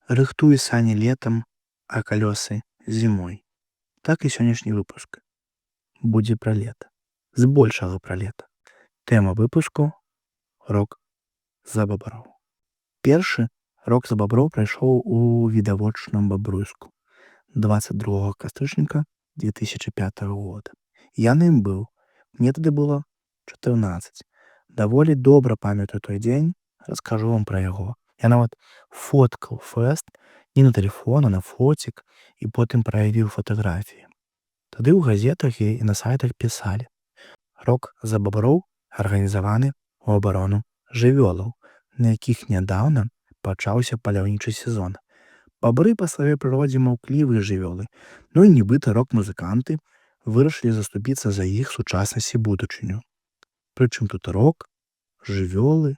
Рыхтуй сані летам, а калёсы зімой. Так і сённяшні выпуск будзе пра лета. Збольшага пра лета. Тэма выпуску рок за баброў. Першы рок за баброў прайшоў у відавочным Бабруйску 22 кастрычніка 2005 года. Яным быў. Мне тады было 14. Даволі добра памятаю той дзень, раскажу вам пра яго. Я нават фоткаў фэст не на тэлефон, а на фоцік і потым праявіў фатаграфіі. Тады ў газетах і на сайтах пісалі: рок за баброў арганізаваны ў абарону жывёлаў, на якіх нядаўна пачаўся паляўнічы сезон. Бабры па сваёй прыродзе маўклівыя жывёлы, ну і нібыта рок-музыканты вырашылі заступіцца за іх сучаснасць і будучыню. Прычым тут рок, жывёлы.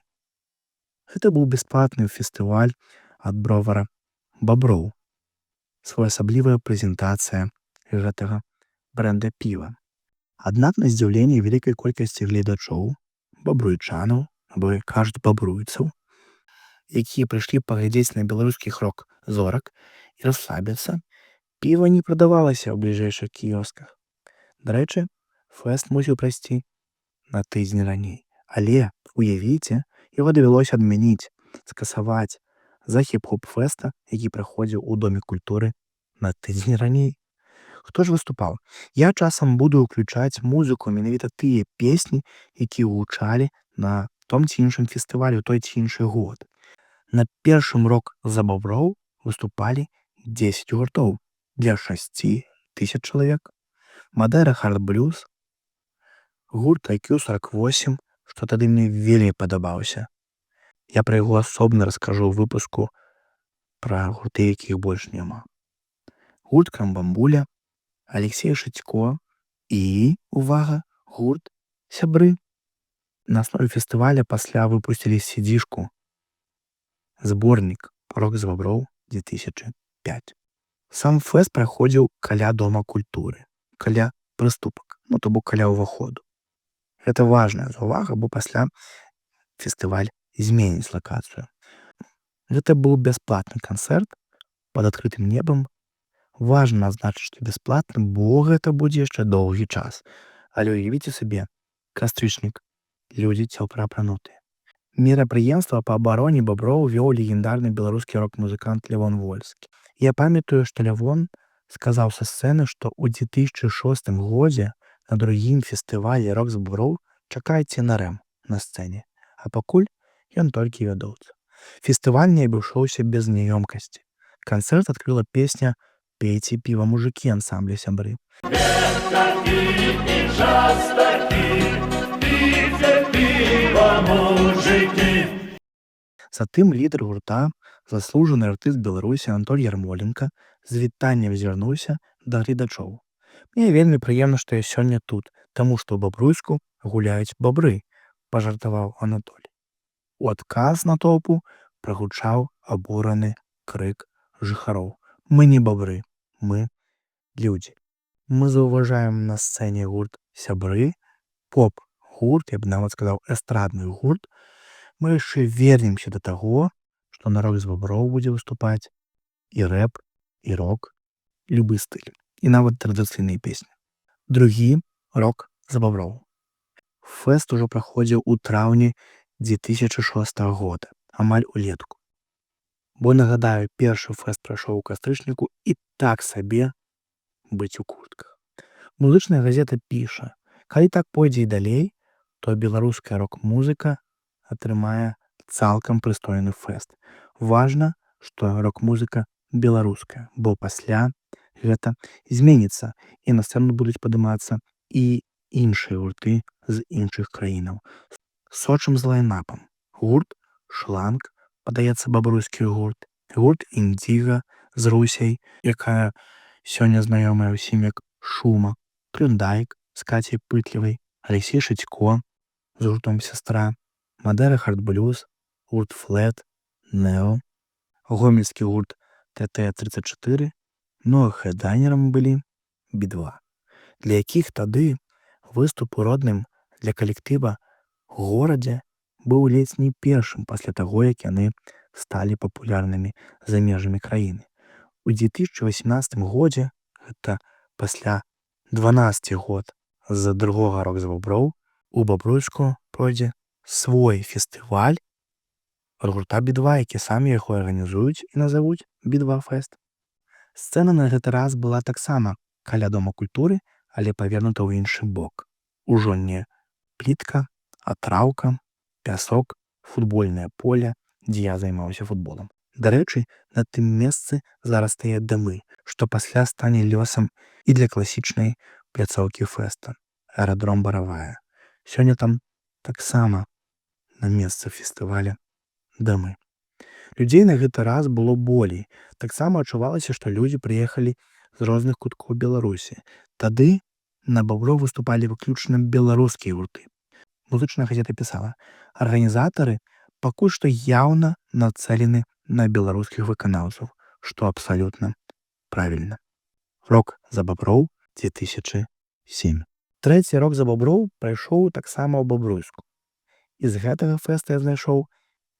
Гэта быў бясплатны фестываль ад бровара баброў. Своеасаблівая прэзентацыя гэтага брэнда піва. Аднак на здзіўленне вялікай колькасці гледачоў, бабруйчанаў, або кажуць бабруйцаў, якія прыйшлі паглядзець на беларускіх рок-зорак і расслабіцца, піва не прадавалася ў бліжэйшых кіёсках. Дарэчы, фэст мусіў прайсці на тыдзень раней. Але, уявіце, яго давялося адмяніць, скасаваць за хіп-хоп фэста, які праходзіў у Доме культуры на тыдзень раней. Хто ж выступаў? Я часам буду ўключаць музыку менавіта тыя песні, якія гучалі на том ці іншым фестывалі ў той ці іншы год. На першым рок за баброў выступалі 10 гуртоў для 6 000 чалавек. Мадэрэ хард-блюз, гурт IQ48, што тады мне вельмі падабаўся. Я пра яго асобна раскажу ў выпуску пра гурты, якіх больш няма. Гурт Крамбамбуля, Алексей Шацько і, увага, гурт Сябры. На аснове фестываля пасля выпусцілі CD-шку, зборнік «Рок за баброў 2005». Сам фэст праходзіў каля Дома культуры, каля прыступак, то бок каля ўваходу. Гэта важная заўвага, бо пасля фестываль зменіць лакацыю. Гэта быў бясплатны канцэрт пад адкрытым небам. Важна адзначыць, што бясплатны, бо гэта будзе яшчэ доўгі час. Але уявіце сабе, кастрычнік, людзі цёпла апранутыя. Мерапрыемства па абароне баброў вёў легендарны беларускі рок-музыкант Лявон Вольскі. Я памятаю, што Лявон сказаў са сцэны, што ў 2006 годзе на другім фестывалі «Рок за баброў» чакайце на рэм на сцэне, а пакуль ён толькі вядоўца. Фестываль не абышоўся без няёмкасці. Канцэрт адкрыла песня «Пейце піва, мужыкі» ансамбля «Сябры». Затым лідар гурта, заслужаны артыст Беларусі Антон Ярмоленка з вітаннем звярнуўся да гледачоў. Мне вельмі прыемна, што я сёння тут, таму што ў Бабруйску гуляюць бабры, пажартаваў Анатолій. У адказ натоўпу прагучаў абураны крык жыхароў: мы не бабры, мы людзі. Мы заўважаем на сцэне гурт Сябры, поп-гурт, я б нават сказаў эстрадны гурт. Мы яшчэ вернемся да таго, што на рок з баброў будзе выступаць і рэп, і рок, любы стыль, і нават традыцыйныя песні. Другі рок за баброў. Фэст ужо праходзіў у траўні 2006 года, амаль улетку. Бо, нагадаю, першы фэст прайшоў у кастрычніку і так сабе быць у куртках. Музычная газета піша: калі так пойдзе і далей, то беларуская рок-музыка атрымае цалкам прыстойны фэст. Важна, што рок-музыка беларуская, бо пасля гэта зменіцца і на сцэну будуць падымацца і іншыя гурты з іншых краінаў. Сочым з лайнапам. Гурт Шланг, падаецца бабруйскі гурт, гурт Індзіга з Русяй, якая сёння знаёмая ўсім як Шума, Клюндайк з Кацяй Пытлівай, Алексей Шацько з гуртом Сястра, Мадэрэ хард-блюз, гурт Флет, Нео, гомельскі гурт ТТ-34, а хедайнерам былі Би-2, для якіх тады выступ у родным для калектыва горадзе быў ледзь не першым пасля таго, як яны сталі папулярнымі за межамі краіны. У 2018 годзе, гэта пасля 12 год з другога рок за баброў, у Бабруйску пройдзе свой фестываль гурта Би-2, які самі яго арганізуюць і назавуць Би-2 фэст. Сцэна на гэты раз была таксама каля дома культуры, але павернута ў іншы бок. Ужо не плітка, а траўка, пясок, футбольнае поле, дзе я займаўся футболам. Дарэчы, на тым месцы зараз стаяць дамы, што пасля стане лёсам і для класічнай пляцоўкі фэста, аэрадром Баравая. Сёння там таксама на месцы фестываля дамы. Людзей на гэты раз было болей. Таксама адчувалася, што людзі прыехалі з розных куткоў Беларусі. Тады на Баброў выступалі выключна беларускія гурты. Музычная газета пісала: арганізатары пакуль што яўна нацэлены на беларускіх выканаўцаў, што абсалютна правільна. Рок за баброў 2007. Трэці рок за баброў прайшоў таксама ў Бабруйску. І з гэтага фэста я знайшоў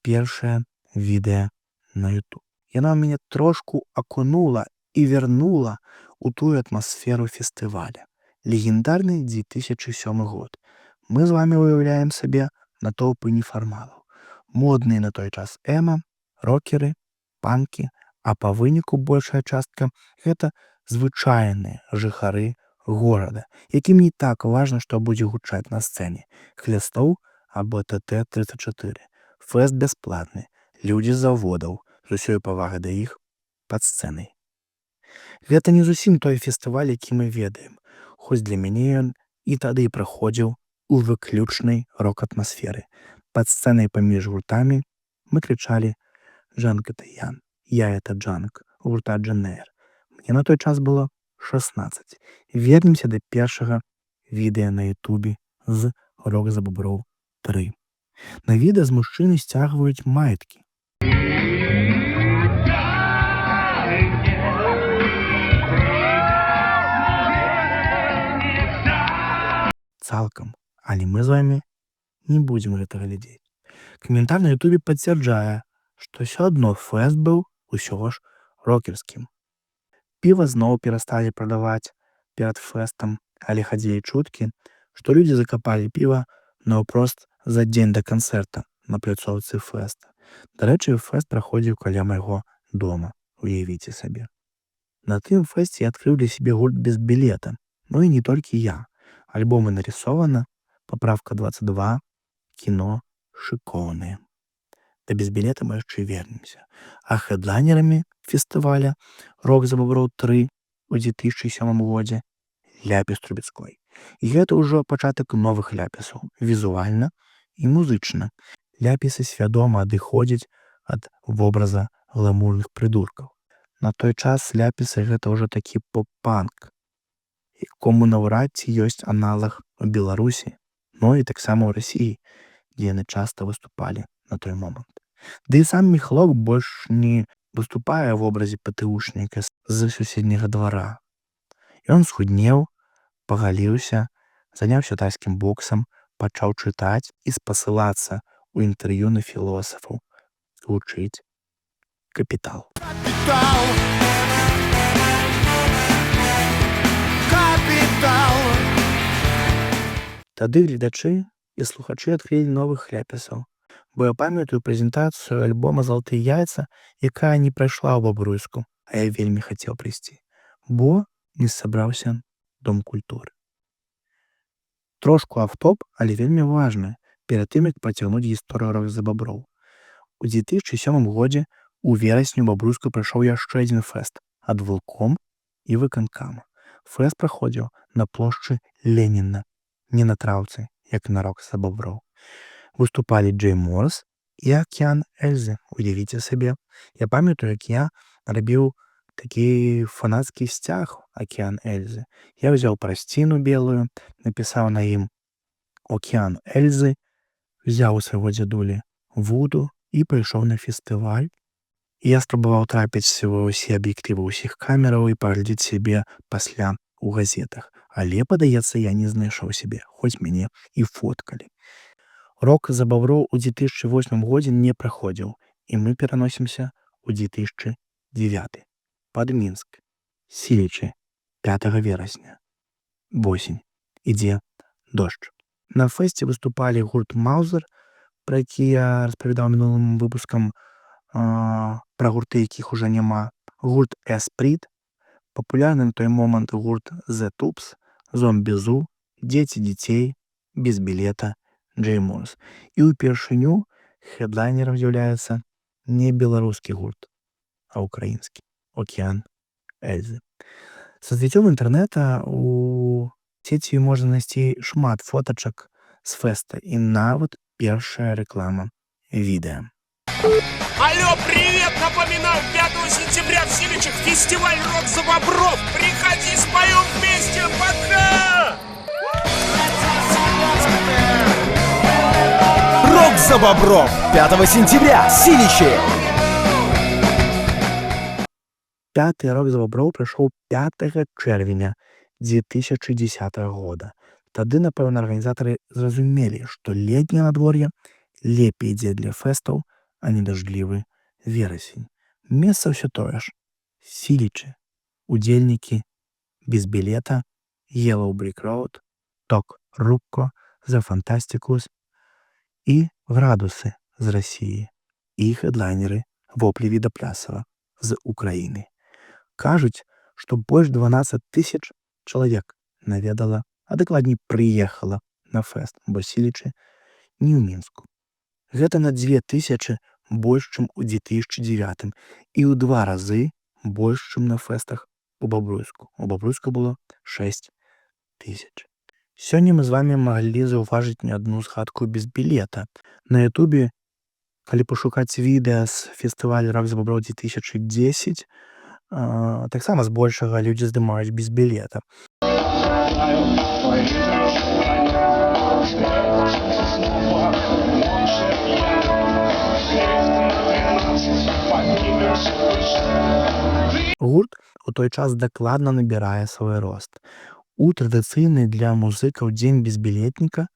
першае відэа на YouTube. Яна мяне трошку акунула і вярнула у тую атмасферу фестываля. Легендарны 2007 год. Мы з вами уяўляем сабе натоўпы нефармалаў. Модныя на той час эма, рокеры, панкі, а па выніку большая частка гэта звычайныя жыхары горада, якім не так важна, што будзе гучаць на сцэне. Хлястоў або ТТ-34. Фэст бясплатны. Людзі з заводаў, з усёй павагай да іх пад сцэнай. Гэта не зусім той фестываль, які мы ведаем, хоць для мяне ён і тады праходзіў у выключнай рок-атмасферы. Пад сцэнай паміж гуртамі мы крычалі «Джанк это Ян», «Я это Джанк», гурта Дженэйр. Мне на той час было 16. Вернемся да першага відэа на Ютубе з «Рок за баброў 3». На відэа з мужчыны сцягваюць маеткі. Цалкам, але мы з вами не будзем гэтага глядзець. Каментар на Ютубе пацвярджае, што ўсё адно фэст быў усё ж рокерскім. Піва зноў перасталі прадаваць перад фэстам, але хадзілі чуткі, што людзі закапалі піва наўпрост за дзень да канцэрта на пляцоўцы фэста. Дарэчы, фэст праходзіў каля майго дома, уявіце сабе. На тым фэсце я адкрыў для сябе гурт без білета, ну і не толькі я. Альбомы нарисована, поправка 22, кіно шыкоўнае. Да без білета мы яшчэ вернемся. А хэдлайнерамі фестываля «Рок за баброў 3» у 2007 годзе Ляпіс Трубецкой. І гэта ўжо пачатак новых ляпісаў, візуальна і музычна. Ляпісы свядома адыходзяць ад вобраза гламурных прыдуркаў. На той час ляпісы гэта ўжо такі поп-панк, якому наўрад ці ёсць аналаг у Беларусі, но і таксама ў Расіі, дзе яны часта выступалі на той момант. Ды і сам Міхлок больш не выступае ў вобразе ПТУшніка з суседняга двара. Ён схуднеў, пагаліўся, заняўся тайскім боксам, пачаў чытаць і спасылацца ў інтэрв'ю на філосафаў, вучыць капітал. Тады гледачы і слухачы адкрылі новых ляпісаў, бо я памятаю прэзентацыю альбома «Залатыя яйца», якая не прайшла ў Бабруйску, а я вельмі хацеў прыйсці, бо не сабраўся дом культуры. Трошку автоп, але вельмі важны, перад тым, як працягнуць гісторыю «Рок за баброў». У 2007 годзе у верасні ў Бабруйску прайшоў яшчэ адзін фэст ад вулком і выканкама. Фэст праходзіў на плошчы Леніна, не на траўцы, як на «Рок за баброў». Выступалі Джей Морс і Акіян Эльзы, уявіце сабе. Я памятаю, як я рабіў такі фанацкі сцяг Акіян Эльзы. Я ўзяў прасціну белую, напісаў на ім «Океан Эльзы», взяў у свайго дзядулі вуду і прыйшоў на фестываль. І я спрабаваў трапіць ва ўсе аб'ектывы ўсіх камераў і паглядзець сябе пасля ў газетах. Але, падаецца, я не знайшоў сябе, хоць мяне і фоткалі. Рок за баброў у 2008 годзе не праходзіў І ми переносимся у 2009 под Мінск. Сілічі, 5 вересня. Осінь. Іде дощ. На фесті виступали гурт Маузер, про які я розповідав минулим випуском, про гурти, яких уже нема. Гурт Еспріт, популярний на той момент гурт The Tubes, Зомбі Зу, Дети дітей, Без білета, Джей Морс. І упершыню хедлайнером з'являється не беларускі гурт, а украінскі Океан Эльзы. С развіццём інтэрнэта у сеці можна знайсці шмат фотачак з феста і нават першая рэклама відэа. Алло, привет! Напоминаю, 5 сентября в Силичах фестиваль «Рок за бобров». Приходи, споем вместе, пока! «Рок за бобров» 5 сентября, Силичи. Пятый «Рок за бобров» прайшоў 5 чэрвеня 2010 года. Тады, напэўна, арганізатары зразумелі, што летняе надвор'е лепей ідзе для фэстаў, а не дажджлівы верасень. Месца ўсё тое ж. Сілічы, удзельнікі Без білета, Yellow Brick Road, Ток Рубко, The Fantasticus і Градусы з Расіі, і хедлайнеры Воплі Відаплясава з Украіны. Кажуць, што больш 12 000 чалавек наведала, а дакладней прыехала на фэст, бо Сілічы не ў Мінску. Гэта на 2000 больш, чым у 2009 і ў 2 разы больш, чым на фэстах у Бабруйску. У Бабруйску было 6 000. Сёння мы з вами маглі заўважыць не адну згадку Без білета. На ютубе, калі пашукаць відэа з фестывалю «Рок за бобров» 2010, таксама збольшага людзі здымаюць Без білета. Гурт у той час дакладна набірае свой рост. У традыцыйны для музыкаў дзень безбілетніка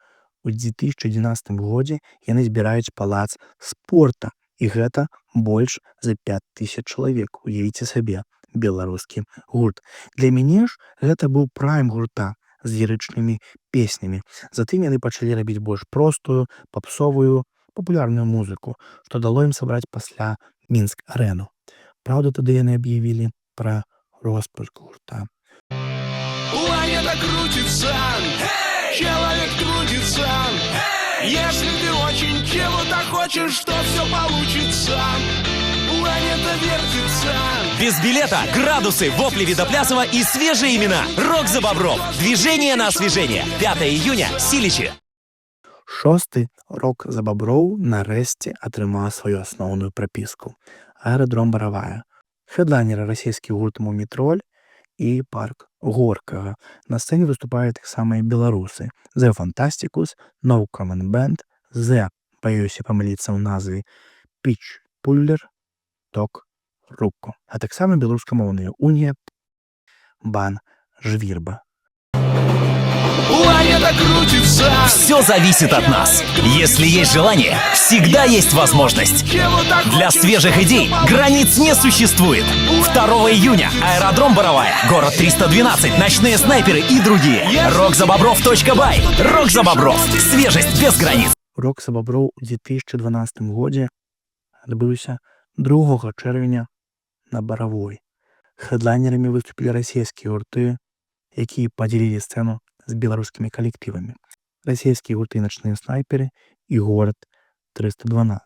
у 2011 годзе яны збіраюць палац спорта, і гэта больш за 5000 чалавек. Уявіце сабе, беларускі гурт. Для мяне ж гэта быў прайм гурта з лірычнымі песнямі. Затым яны пачалі рабіць больш простую, папсовую, папулярную музыку, што дало ім сабраць пасля Мінск-арэну. Праўда, тады яны аб'явілі пра роспуск гурта. Планета крутится, человек трудится. Если ты очень чего-то хочешь, то все получится. Планета вертится. Без билета, градусы, вопли Видоплясова и свежие имена. «Рок за бобров». Движение на освежение. 5 июня, Силичи. 6-й «Рок за бобров» нарэшце атрымаў сваю асноўную прапіску. Аэрадром Баравая. Хедлайнеры расійскі гурт «Мумітроль» і парк Горкага. На сцэне выступаюць таксама і беларусы. The Fantasticus, No Common Band, The, баюся памыліцца ў назве, Pitch Puller, Ток Рубко. А таксама беларускамоўныя Унія, Бан Жвірба. Планета крутится. Все зависит от нас. Если есть желание, всегда есть возможность. Для свежих идей границ не существует. 2 июня. Аэродром Боровая. Город 312. Ночные снайперы и другие. Рокзабобров.бай. Рок за бобров. Свежесть без границ. Рок за бобров у 2012 годзе адбыўся 2 чэрвеня на Баравой. Хедлайнерамі выступілі расійскія гурты, якія падзялілі сцэну з беларускімі калектывамі. Расійскія гурты «Ночныя снайперы» і «Город 312».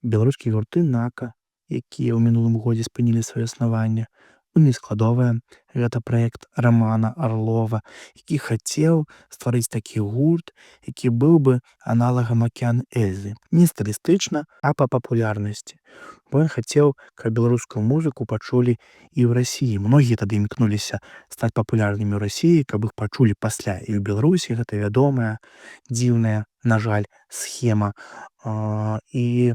Беларускія гурты «Нака», якія ў мінулым годзе спынілі сваё існаванне. Унескладовая, гэта праект Романа Орлова, які хацеў стварыць такі гурт, які быў бы аналагам «Океан Эльзы». Не стылістычна, а па папулярнасці. Бо ён хацеў, каб беларускую музыку пачулі і ў Расіі. Многія тады імкнуліся стаць папулярнымі ў Расіі, каб іх пачулі пасля. І ў Беларусі гэта вядомая, дзіўная, на жаль, схема. І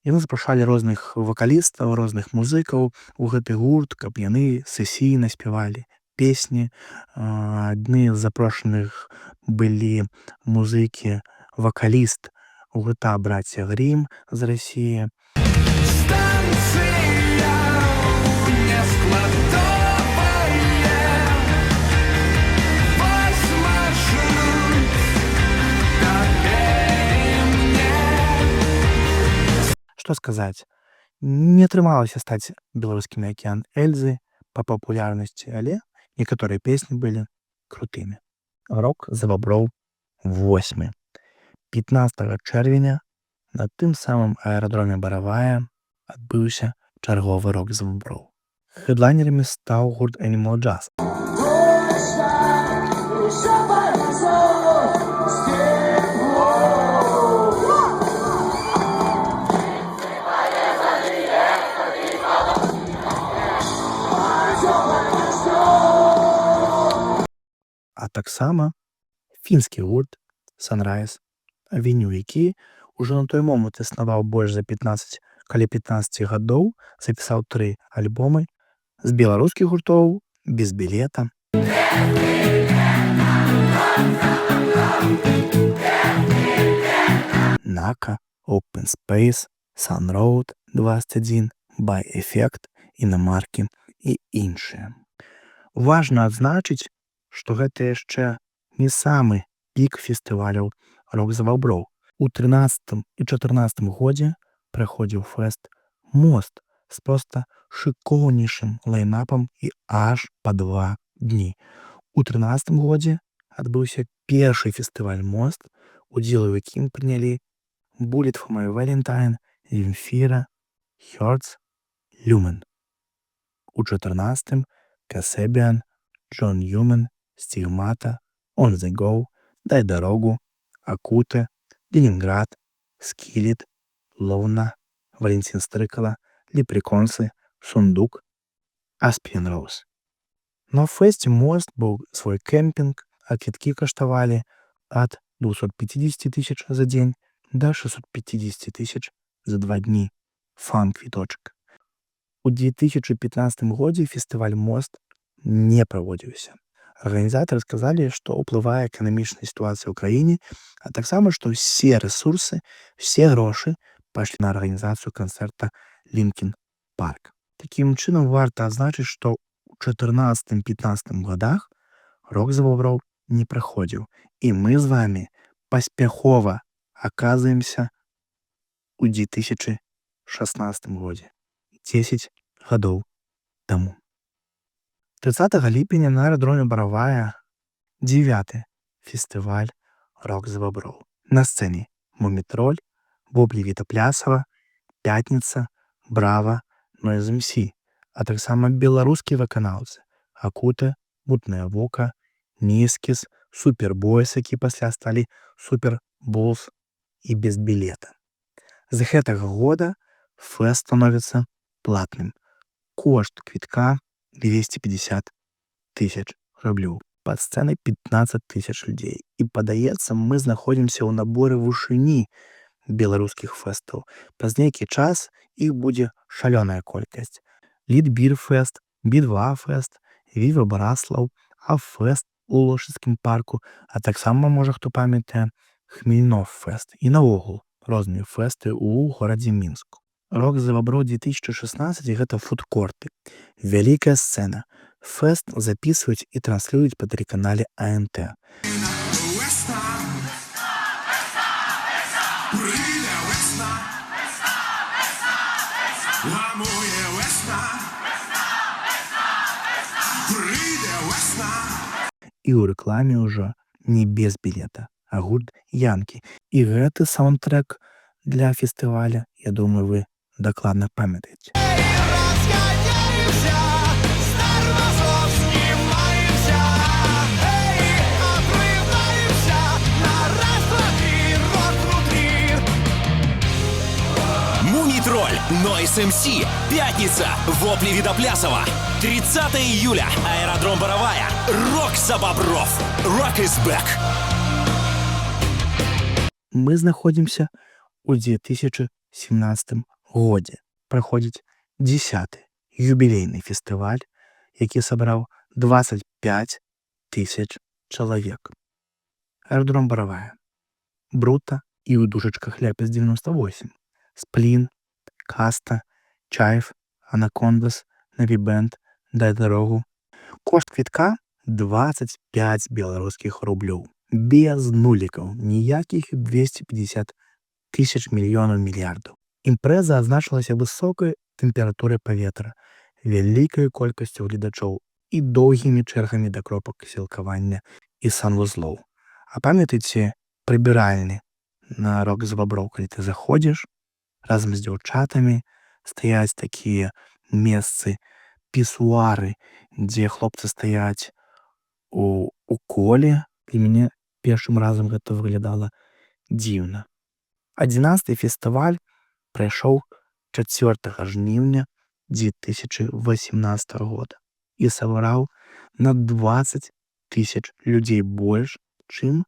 яны запрашалі розных вакалістаў, розных музыкаў у гэты гурт, каб яны сесійна спявалі песні. Адны з запрошаных былі музыкі, вакаліст гурта «Братья Грім» з Расіі. Што сказаць, не атрымалася стаць беларускім акіян Эльзы па папулярнасці, але некаторыя песні былі крутымі. Рок за баброў 8. 15 чэрвеня на тым самым аэрадроме Баравая адбыўся чарговы рок за баброў. Хэдлайнерамі стаў гурт Animal Jazz. А таксама фінскі гурт Sunrise Avenue, які ўжо на той момант існаваў больш за 15 гадоў, запісаў 3 альбомы з беларускіх гуртоў без білета. Нака, Open Space, Sunroad 21, By Effect, Інамаркі і іншыя. Важна адзначыць, што гэта яшчэ не самы пік фестываляў рок за баброў. У 13 і 14 годзе праходзіў фэст «Мост» з проста шыкоўнейшым лайнапам і аж па 2 дні. У 13 годзе адбыўся першы фестываль «Мост», удзел у якім прынялі Bullet for My Valentine, Земфіра, Хёрдз, Люмен. У 14 Касебіан, Джон Ньюмен, Стігмата, On The Go, Дай Дорогу, Акуте, Ленінград, Скіліт, Ловна, Валентин Стрыкала, Лепреконсы, Сундук, Аспен Роуз. На фесті «Мост» быў свой кемпінг, а квіткі каштавалі ад 250 тысяч за дзень да 650 тысяч за 2 дні. Фан-квіточак. У 2015 годзе фестываль «Мост» не праводзіўся. Арганізатары сказалі, што ўплывае эканамічная сітуацыя ў краіне, а таксама, што ўсе рэсурсы, усе грошы пайшлі на арганізацыю канцэрта «Лінкін Парк». Такім чынам варта адзначыць, што ў 14-15 годах рок за баброў не праходзіў, і мы з вамі паспяхова аказваемся у 2016 годзе, 10 гадоў таму. 30 ліпеня на аэрадроме Баравая 9 фестываль рок за баброў. На сцэне Мумітроль, Воплі Віта Плясава, Пятніца, Брава, Noise MC, а таксама беларускія выканаўцы Акуте, Мутнае вока, Нізкіс, Супербойс, які пасля сталі Суперболс і без білета. З гэтага года фэст становіцца платным. Кошт квітка 250 тысяч рублёў. Пад сцэнай 15 тысяч людзей. І, падаецца, мы знаходзімся ў наборы вышыні беларускіх фэстаў. Праз нейкі час іх будзе шалёная колькасць. Лідбір-фэст, Би-2-фэст, Віва Браслаў, А-фэст у Лошыцкім парку, а таксама, можа, хто памятае, Хмельнов-фэст і наогул розныя фэсты ў горадзе Мінску. Рок за баброў 2016 гэта фудкорты. Вялікая сцэна. Фэст записываюць і транслююць па тэлеканале АНТ. І ў рэкламе ўжо не без білета, а гурт Янкі. І гэты саундтрэк для фестываля, я думаю, вы дакладна памятаеце. Мумитроль, Noise MC, Пятница, Вопли Вида Плясова, 30 июля, аэродром Боровая, Рок за бобров, Rock is back. Мы знаходзімся ў 2017 годзе. Праходзіць 10-й юбілейны фестываль, які сабраў 25 тысяч чалавек. Аэродром Боровая, Брута і ў дужачках Ляпіс 98, Сплін, Каста, Чайф, Анакондас, Навібенд, Дай дарогу. Кошт квітка 25 беларускіх рублёў. Без нулікаў, ніякіх 250 тысяч мільёнаў мільярдаў. Імпрэза адзначылася высокай тэмпературай паветра, вялікай колькасцю гледачоў і доўгімі чэргамі да кропак сілкавання і санвузлоў. А памятаеце прыбіральні на рок з баброў, калі ты заходзіш, разам з дзяўчатамі стаяць такія месцы, пісуары, дзе хлопцы стаяць у коле. І мяне першым разам гэта выглядала дзіўна. 11-й фестываль прайшоў 4 жніўня 2018 года і сабраў на 20 тысяч людзей больш, чым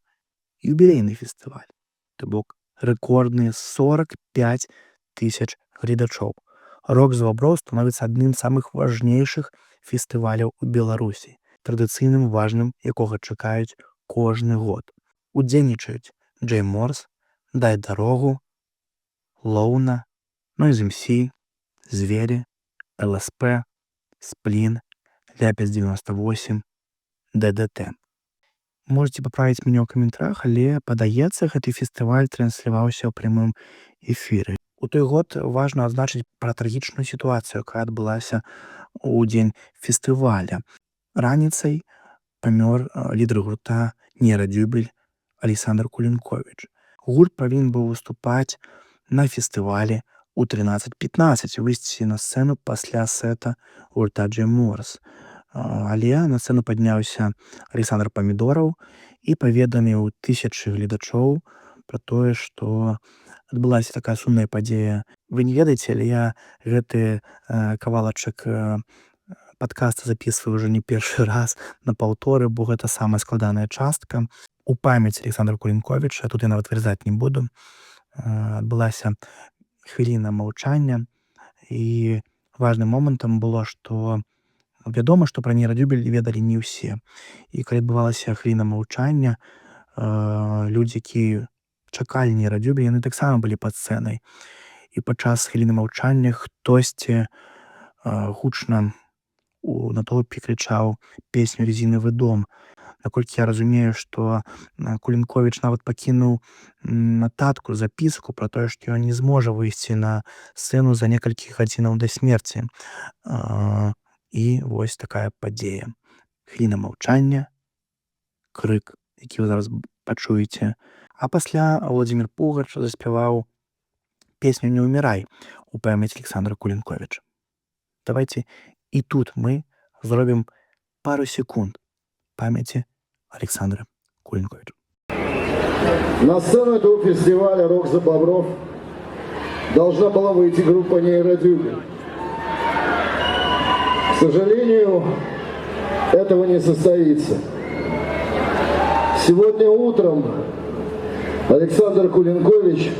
юбілейны фестываль. То бок рэкордныя 45 тысяч гледачоў. Рок з баброў становіцца адным з самых важнейшых фестываляў у Беларусі, традыцыйным важным, якога чакаюць кожны год. Удзельнічаюць Джей Морс, Дай дарогу, Лоуна, Нойз МС, Звери, ЛСП, Сплін, Ляпіс 98, ДДТ. Можете паправіць мяне ў каментарах, але, падаецца, гэты фестываль трансляваўся ў прямым эфіры. У той год важна адзначыць пра трагічную сітуацыю, якая адбылася ў дзень фестываля. Раніцай памёр лідар гурта «Нерадзюбель» Александр Кулінковіч. Гурт павінен быў выступаць на фестывалі ў 13:15, выйсці на сцэну пасля сета гурта Джей Морс. Але на сцэну падняўся Александр Памідораў і паведаміў тысячы гледачоў пра тое, што адбылася такая сумная падзея. Вы не ведаеце, але я гэты кавалачак падкаста записываю уже не першы раз на паўторы, бо гэта самая складаная частка. У памяць Александра Кулінковіча, тут я нават вырезаць не буду, адбылася хвіліна маўчання, і важным момантам было, што вядома, што пра «Нерадзюбель» ведалі не ўсе. І калі адбывалася хвіліна маўчання, людзі, які чакалі «Нерадзюбель», яны таксама былі пад сцэнай. І падчас хвіліны маўчання хтосьці гучна у натоўпе крычаў песню «Резиновый дом». Наколькі я разумею, што Кулінковіч нават пакінуў нататку, запіску пра тое, што ён не зможа выйсці на сцэну за некалькі гадзінаў да смерці. І вось такая падзея. Хвіліна маўчання, крык, які вы зараз пачуеце. А пасля Владзімір Пугач заспяваў песню «Не ўмірай» у памяць Александра Кулінковіча. Давайте і тут мы зробім пару секунд памяти Александра Кулінковича. На сцену этого фестиваля «Рок за бобров» должна была выйти группа «Нерадзюбель». К сожалению, этого не состоится. Сегодня утром Александр Кулінкович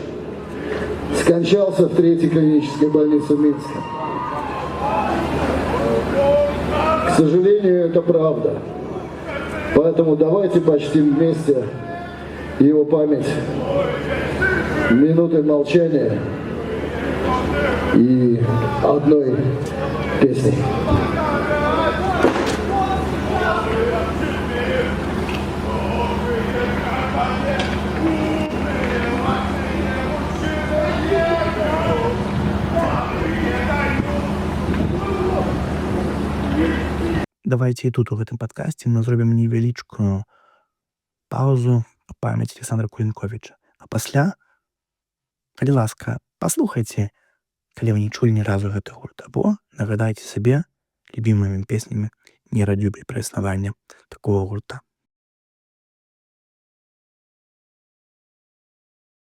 скончался в 3-й клинической больнице Минска. К сожалению, это правда. Поэтому давайте почтим вместе его память минутой молчания и одной песней. Давайте і тут у гэтым падкасці мы зробім невялічкую паузу па памяці Александра Кулінковіча. А пасля, калі ласка, паслухайце, калі вы не чулі ні разу гэты гурт, або нагадайце сабе любімымі песнямі «Нерадзюбель» пра існаванне такого гурта.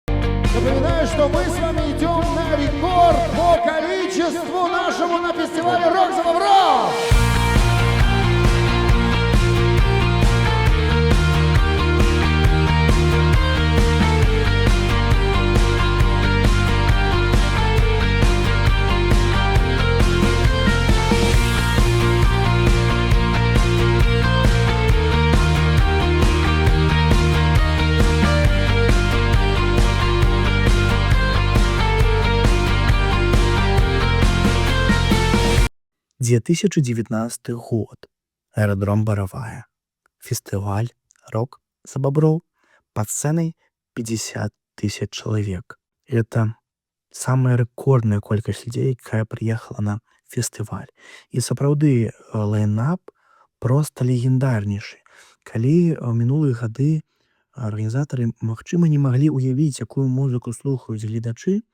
Напоминаю, что мы с вами идем на рекорд по количеству нашего на фестивале «Рок за бобров». 2019 год. Аэродром Боровая. Фестиваль «Рок за бобров». Под сценой 50 тысяч человек. Это самая рэкордная колькасць людзей, якая прыехала на фестываль. І сапраўды лайнап проста легендарнейшы. Калі ў минулыя гады арганізатары, магчыма, не маглі ўявіць, якую музыку слухаюць гледачы,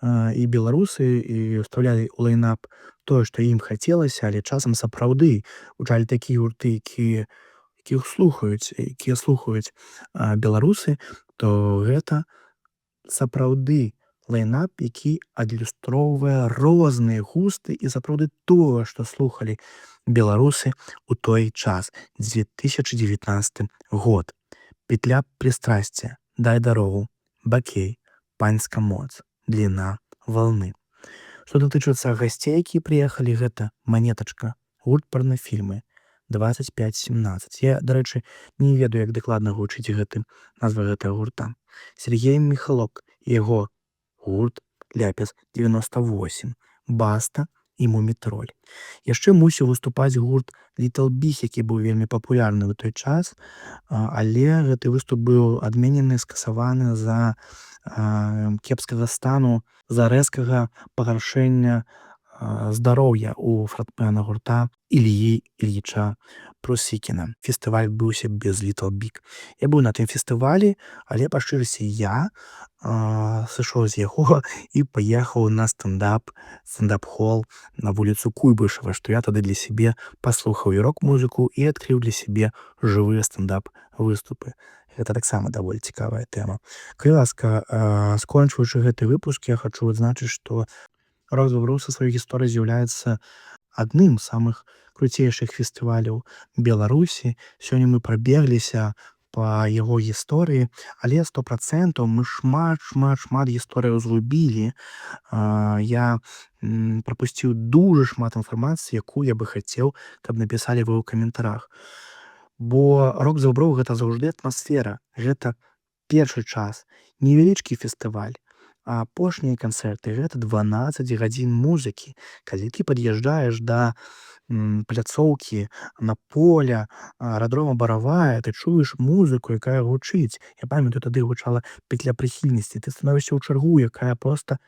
і беларусы, і ўстаўлялі ў лайнап тое, што ім хацелася, але часам сапраўды гучалі такія гурты, якіх слухаюць беларусы, то гэта сапраўды лайнап, які адлюстроўвае розныя густы і сапраўды тое, што слухалі беларусы ў той час. 2019 год. Петля пристрастия, дай дорогу, бакей, паньска моц, длина волны. Што датычыцца гасцей, якія прыехалі, гэта Манетачка, гурт парнафільмы, 2517. Я, дарэчы, не ведаю, як дакладна гучыць назва гэтага гурта. Сергей Михалок, яго гурт Ляпіс 98, Баста і Мумітроль. Яшчэ мусіў выступаць гурт Little Big, які быў вельмі папулярны ў той час, але гэты выступ быў адменены, скасаваны з-за кепскага стану, з-за рэзкага пагаршэння здароўя у франтмена гурта Ільі Ільіча Прусікіна. Фестываль адбыўся без Little Big. Я быў на тым фестывалі, але па шчырасці я сышоў з яго і паехаў на стендап-хол на вуліцу Куйбышева, што я тады для сябе паслухаў і рок-музыку і адкрыў для сябе жывыя стендап-выступы. Гэта таксама даволі цікавая тэма. Калі ласка, скончваючы гэты выпуск, я хачу адзначыць, што «Рок за бобров» са сваёй гісторыяй з'яўляецца адным з самых круцейшых фестываляў Беларусі. Сёння мы прабегліся па яго гісторыі, але 100% мы шмат гісторыяў згубілі. Я прапусціў дуже шмат інфармацыі, якую я бы хацеў, каб напісалі вы ў каментарах. Бо «Рок за бобров» гэта заўжды атмасфера. Гэта першы час, невялічкі фестываль. А апошнія канцэрты гэта 12 гадзін музыкі. Калі ты пад'язджаеш да пляцоўкі на поля аэрадрома Боровая, ты чуеш музыку, якая гучыць. Я памятаю, тады гучала «Петля прыхільнасці». Ты становішся ў чаргу, якая проста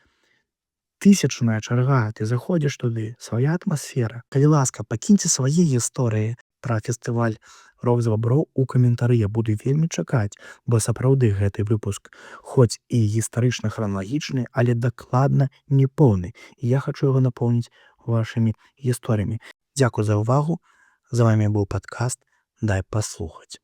тысячная чарга. Ты заходзіш туды, свая атмасфера. Калі ласка, пакіньце свае гісторыі пра фестываль «Рок за бобров» у каментары. Я буду вельмі чакаць, бо сапраўды гэты выпуск хоць і гістарычна-храналагічны, але дакладна не поўны. І я хачу яго напоўніць вашымі гісторыямі. Дзякуй за ўвагу. За вами быў падкаст «Дай паслухаць».